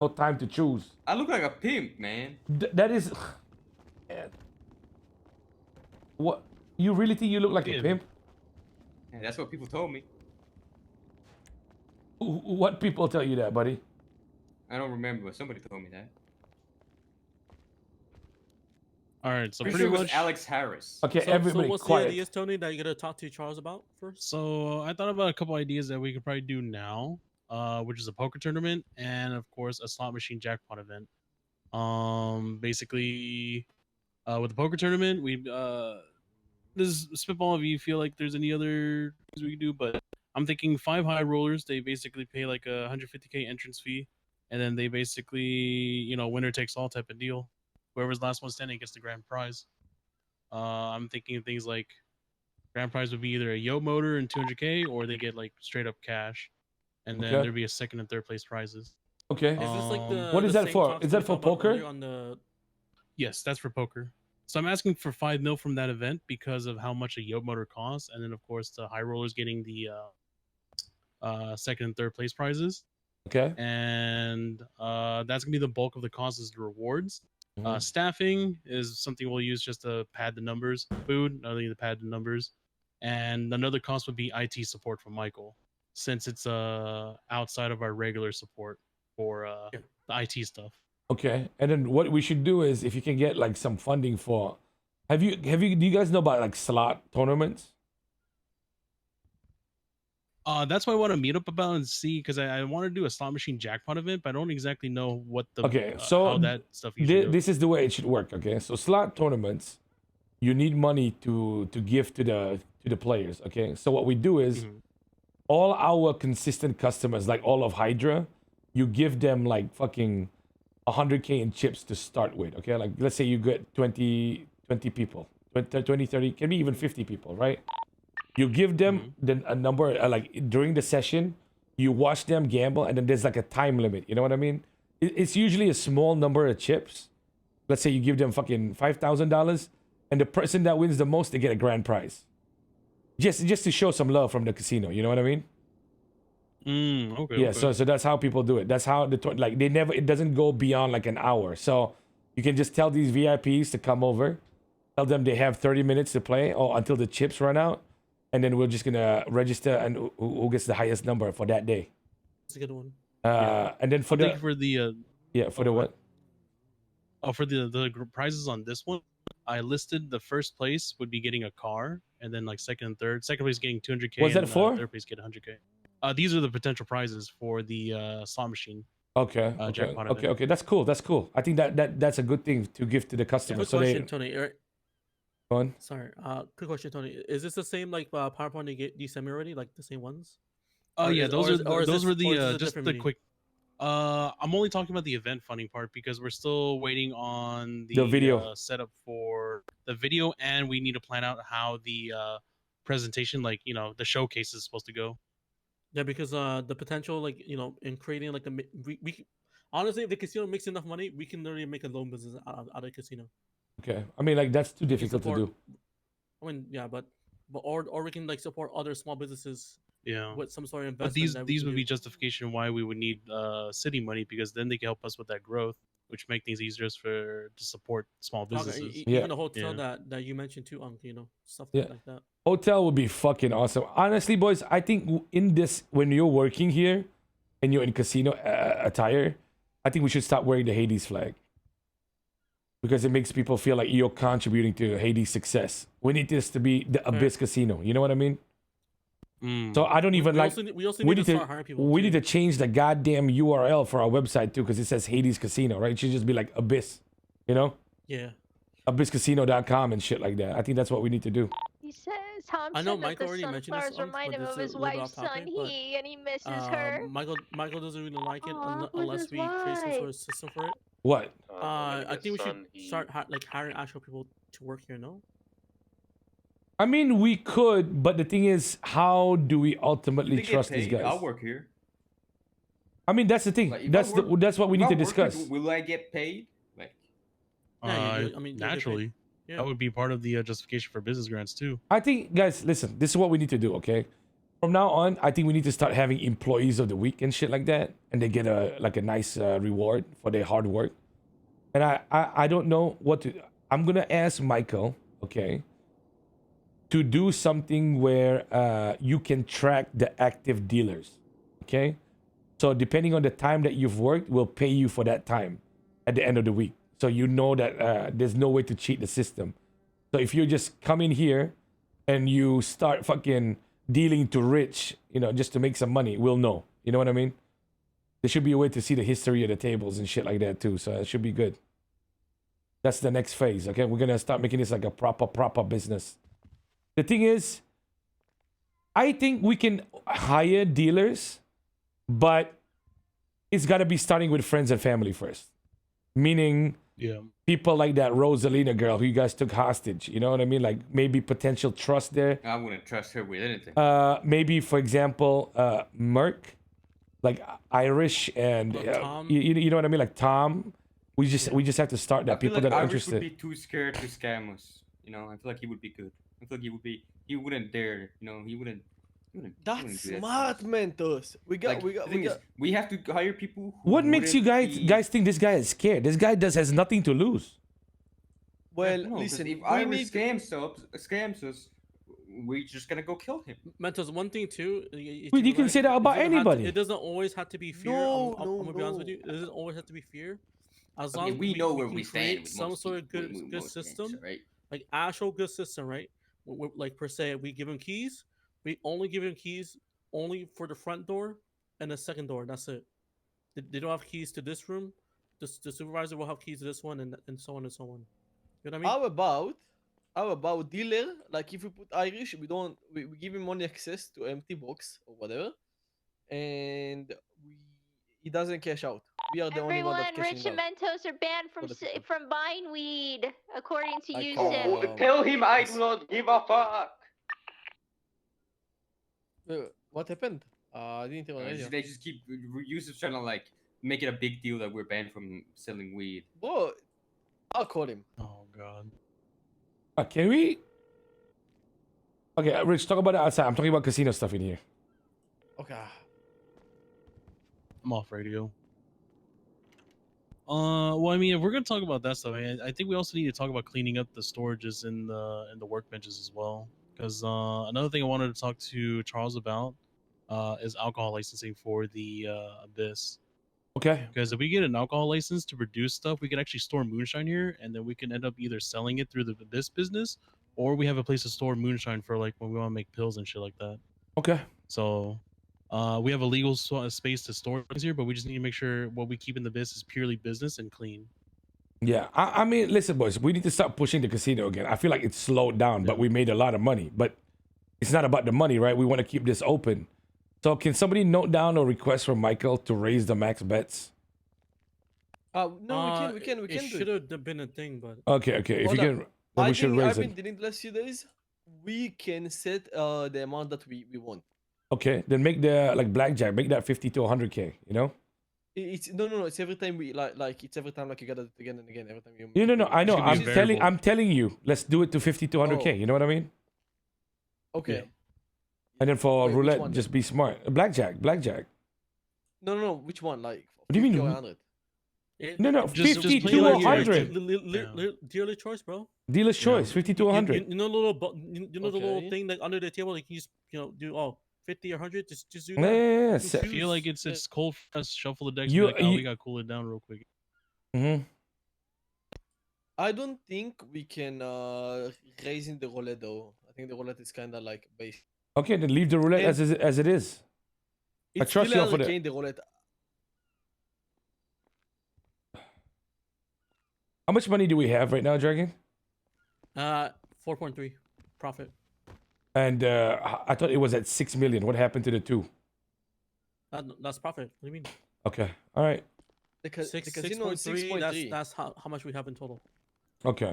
no time to choose. I look like a pimp, man. That is. Man. What? You really think you look like a pimp? Yeah, that's what people told me. What people tell you that, buddy? I don't remember, but somebody told me that. All right, so Pretty pretty sure it was much. Alex Harris. Okay, So everybody what's quiet. the ideas, Tony, that you're gonna talk to Charles about first? So I thought about a couple ideas that we could probably do now, which is a poker tournament and of course a slot machine jackpot event. Basically, with the poker tournament, we this is spitball if you feel like there's any other things we can do, but I'm thinking 5 high rollers. They basically pay like a 150K entrance fee, and then they basically, winner takes all type of deal. Whoever's last one standing gets the grand prize. I'm thinking of things like grand prize would be either a Yo motor and 200K, or they get like straight up cash, and then there'd be a second and third place prizes. Okay. Is this like the what is the that same for? talks Is we that for talked about poker? earlier on the... Yes, that's for poker. So I'm asking for 5 mil from that event because of how much a Yo motor costs, and then of course the high rollers getting the second and third place prizes. Okay. And that's gonna be the bulk of the cost is the rewards. Staffing is something we'll use just to pad the numbers. Food, another thing to pad the numbers. And another cost would be IT support from Michael, since it's outside of our regular support for the IT stuff. Okay, and then what we should do is if you can get like some funding for, do you guys know about like slot tournaments? That's what I want to meet up about and see, because I want to do a slot machine jackpot event, but I don't exactly know what the how that stuff usually goes. This is the way it should work. Okay, so slot tournaments, you need money to give to the players. Okay, so what we do is all our consistent customers, like all of Hydra, you give them like fucking 100K in chips to start with. Okay, like let's say you get 20 people, 20, 30, can be even 50 people, right? You give them then a number, like during the session, you watch them gamble, and then there's like a time limit. You know what I mean? It's usually a small number of chips. Let's say you give them fucking $5,000, and the person that wins the most, they get a grand prize. Just to show some love from the casino. You know what I mean? Okay. Yeah. Okay. So that's how people do it. That's how it doesn't go beyond like an hour. So you can just tell these VIPs to come over, tell them they have 30 minutes to play or until the chips run out. And then we're just gonna register and who gets the highest number for that day. That's a good one. And then for the what? Oh, for the prizes on this one, I listed the first place would be getting a car, and then like second and third. Second place getting 200K. What's that for? Third place get 100K. These are the potential prizes for the slot machine. Okay. Okay. That's cool. I think that's a good thing to give to the customer. Quick question, Tony. Go on. Sorry. Quick question, Tony. Is this the same like PowerPoint you sent me already? Like the same ones? Yeah, those were the just the meeting? quick. I'm only talking about the event funding part because we're still waiting on the video setup for the video, and we need to plan out how the presentation, like the showcase is supposed to go. Yeah, because the potential, like in creating like we honestly, if the casino makes enough money, we can literally make a loan business out of the casino. Okay, I mean like that's too difficult to do. I mean, yeah, but or we can like support other small businesses. Yeah, with some sort of investment. But these would be justification why we would need city money, because then they can help us with that growth, which make things easier to support small businesses. Okay, even a hotel that you mentioned too, stuff like that. Hotel would be fucking awesome. Honestly, boys, I think in this, when you're working here and you're in casino attire, I think we should stop wearing the Hades flag. Because it makes people feel like you're contributing to Hades' success. We need this to be the Abyss Casino. You know what I mean? So I don't even we need to change the goddamn URL for our website too, because it says Hades Casino, right? It should just be like Abyss, Yeah. AbyssCasino.com and shit like that. I think that's what we need to do. He says Tom I know said Michael that the already mentioned this, sunflowers remind him of his wife's son, and he misses her. Michael doesn't really like it unless we create some sort of system for it. What? I think we should start hiring actual people to work here. No. I mean, we could, but the thing is, how do we ultimately trust these guys? I'll work here. I mean, that's the thing. Like, that's what we need to discuss. Will I get paid? Like, I mean, naturally, that would be part of the justification for business grants too. I think, guys, listen. This is what we need to do. Okay, From now on, I think we need to start having employees of the week and shit like that, and they get a nice reward for their hard work. And I don't know what to. I'm gonna ask Michael, okay, to do something where you can track the active dealers, okay. So depending on the time that you've worked, we'll pay you for that time at the end of the week. So you know that there's no way to cheat the system. So if you just come in here and you start fucking dealing to rich, just to make some money, we'll know. You know what I mean? There should be a way to see the history of the tables and shit like that too. So it should be good. That's the next phase. Okay, we're gonna start making this like a proper business. The thing is, I think we can hire dealers, but it's gotta be starting with friends and family first. Meaning, people like that Rosalina girl who you guys took hostage. You know what I mean? Like maybe potential trust there. I wouldn't trust her with anything. Maybe for example, Merc, like Irish and Tom. you know what I mean? Like Tom. We just have to start that. I feel People like that are Irish interested. would be too scared to scam us. I feel like he would be good. I feel like he wouldn't dare. He wouldn't. That's do that smart, to us. Mentos. We have to hire people. Who What makes you wouldn't be- guys think this guy is scared? This guy has nothing to lose. Well, No, 'cause listen. if we Irish need- scams us, we're just gonna go kill him. Mentos, one thing too. Wait, you can say that about anybody. It doesn't always have to be fear. No, I'm gonna be honest with no. you. It doesn't always have to be fear. As I long mean, as we know where can we create stand. With some most sort of people, good most gangs, system, right? like actual good system, right? Like per se, we give him keys. We only give him keys only for the front door and the second door. That's it. They don't have keys to this room. The supervisor will have keys to this one, and so on and so on. You know what I mean? How about dealer? Like if we put Irish, we give him only access to empty box or whatever, and he doesn't cash out. We are the only one Everyone, that Rich cashing and out. Mentos are banned For the people. from buying weed, according to I you, call- Sim. Tell him I yes. do not give a fuck. What happened? I didn't hear already. They just keep Yusuf's trying to like make it a big deal that we're banned from selling weed. Bro, I'll call him. Oh god. Can we? Okay, Rich, talk about it outside. I'm talking about casino stuff in here. Okay. I'm off radio. Well, I mean, if we're gonna talk about that stuff, I think we also need to talk about cleaning up the storages in the workbenches as well. Because another thing I wanted to talk to Charles about is alcohol licensing for the Abyss. Okay. Because if we get an alcohol license to produce stuff, we can actually store moonshine here, and then we can end up either selling it through the Abyss business, or we have a place to store moonshine for like when we want to make pills and shit like that. Okay. So we have a legal space to store things here, but we just need to make sure what we keep in the Abyss is purely business and clean. Yeah, I mean, listen, boys, we need to start pushing the casino again. I feel like it's slowed down, but we made a lot of money. But it's not about the money, right? We want to keep this open. So can somebody note down a request from Michael to raise the max bets? No, we can It do should it. have been a thing, but Okay. If you Hold can, on. then we should raise I've been it. dealing the last few days. We can set the amount that we want. Okay, then make the like blackjack, make that 50 to 100K. You know? It's no. It's every time we like. It's every time like you got it again and again. Every time you. No. I know. Should be variable. I'm telling you. Let's do it to 50 to 100K. Oh. You know what I mean? Okay. Yeah. And then for Wait, which roulette, one? just be smart. Blackjack. No. Which one? Like. What do you mean? 50 or 100? No. Just 50 play to like you're 100. Dealer choice, bro. Dealer's choice. 50 to 100. You know the little you know the little Okay. thing like under the table, like you just do 50 or 100, just do that. Yeah. I feel like it's cold for us. Shuffle the decks. You- Be like, oh, you- we gotta cool it down real quick. Mm-hmm. I don't think we can raise in the roulette though. I think the roulette is kind of like base. Okay, then leave the roulette And- as it is. It's trust still you for the- arcane, the roulette. How much money do we have right now, Dragon? 4.3 profit. And I thought it was at 6 million. What happened to the 2? That's profit. What do you mean? Okay. All right. The Six casino is 6.3. 6.3. That's how much we have in total. Okay.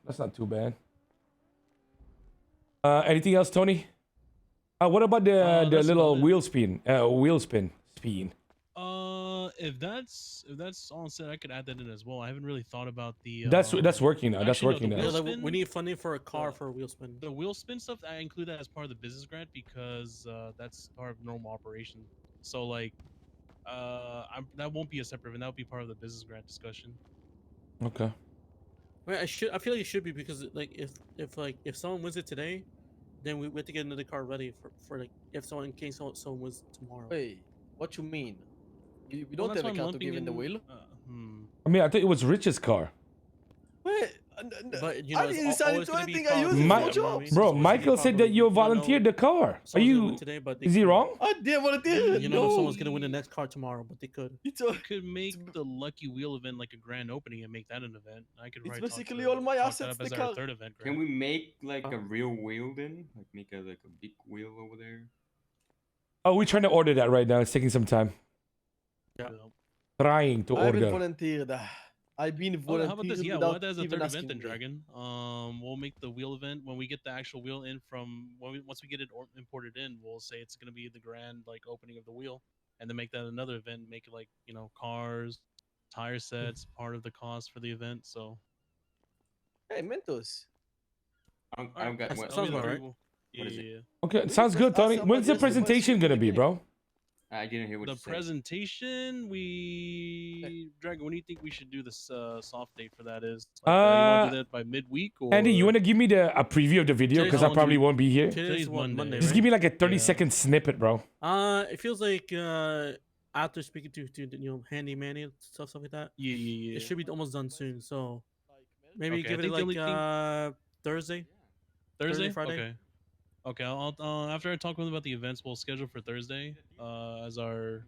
That's not too bad. Anything else, Tony? What about the That's little about it. wheel spin? Spin. If that's all said, I could add that in as well. I haven't really thought about the. That's working now. That's actually, no, working the now. Yeah, wheel like, we spin- need funding for a car the- for a wheel spin. The wheel spin stuff, I include that as part of the business grant because that's part of normal operation. So like, that won't be a separate event. That would be part of the business grant discussion. Okay. Right, I feel like it should be because like if someone wins it today, then we have to get another car ready for like if someone in case someone wins tomorrow. Wait, what you mean? We Well, don't that's have a why I'm car to lumping give in the wheel. I mean, I think it was Rich's car. Wait, But you I know, it's decided always to gonna be anything. I use probability, it My- for you know what I jobs. mean? Bro, It's always gonna be Michael said that probability. you don't know volunteered the car. Are someone's gonna win you? today, but they Is he could. wrong? I didn't volunteer. You know, No. someone's gonna win the next car tomorrow, but they could. It's We could make the Lucky Wheel event like a grand opening and make that an event. I could It's probably basically talk all my that assets, up the as car. our third event. Can Grant. we make like a real wheel then? Like make a big wheel over there. Oh, we're trying to order that right now. It's taking some time. Yeah. Trying to I haven't order. volunteered. I've been Oh, volunteering how about this? Yeah, without we'll add that as a even third asking event then, me. Dragon. We'll make the wheel event when we get the actual wheel in from once we get it imported in. We'll say it's gonna be the grand like opening of the wheel, and then make that another event. Make it like cars, tire sets, part of the cost for the event. So Hey, Mentos. I've got That what? sounds about right. What Yeah, is it? yeah. Okay, sounds good, Tony. When's the presentation gonna be, bro? I didn't hear what The you said. presentation, Dragon. When do you think we should do this soft date for that? Is you Uh, want to do that by midweek or Andy, you want to give me a preview of the video because I Today's probably won't be here. Today's Monday. Monday, Just right? give me like a 30 Yeah. second snippet, bro. It feels like after speaking to Handy Manny and stuff like that, Yeah. it should be almost done soon. So maybe Okay, I give it think the like only Thursday. Thursday, Friday. Okay. I'll after I talk with them about the events, we'll schedule for Thursday as our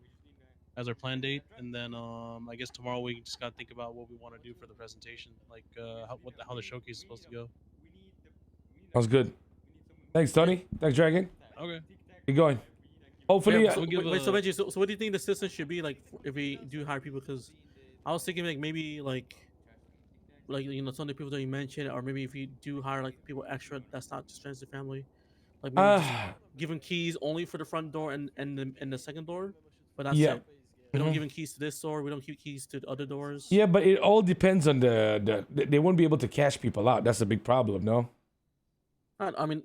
plan date, and then I guess tomorrow we just gotta think about what we want to do for the presentation, like how the showcase is supposed to go. Sounds good. Thanks, Tony. Thanks, Dragon. Okay. Keep going. Hopefully, So, we'll give wait, so a- Benji, so what do you think the system should be like if we do hire people? Because I was thinking like maybe like some of the people that you mentioned, or maybe if you do hire like people extra, that's not just friends and family, like maybe just give them keys only for the front door and the second door, but that's Yeah. it. We don't Mhm. give them keys to this door. We don't give keys to the other doors. yeah, but it all depends on they won't be able to cash people out. That's a big problem, no? I mean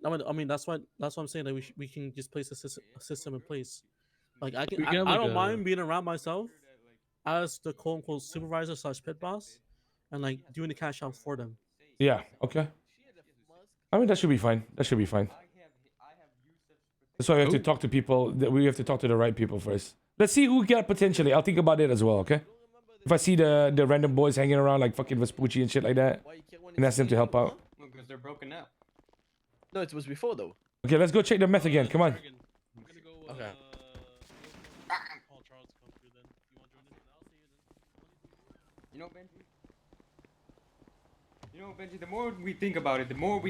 that's what I'm saying. That we can just place a system in place. Like I We can have, I like, don't a- mind being around myself as the quote unquote supervisor / pit boss, and like doing the cash out for them. Yeah. Okay. I mean, that should be fine. That should be fine. That's why we have to talk to people. We have to talk to the right people first. Let's see who we get potentially. I'll think about it as well. Okay. If I see the random boys hanging around like fucking Vespucci and shit like that, and ask them to help out. Well, because they're broken up. No, it was before though. Okay, let's go check the meth again. Come on. Dragon, I'm gonna go. Okay. Call Charles to come through then. You want to join in? You know, Benji, the more we think about it, the more we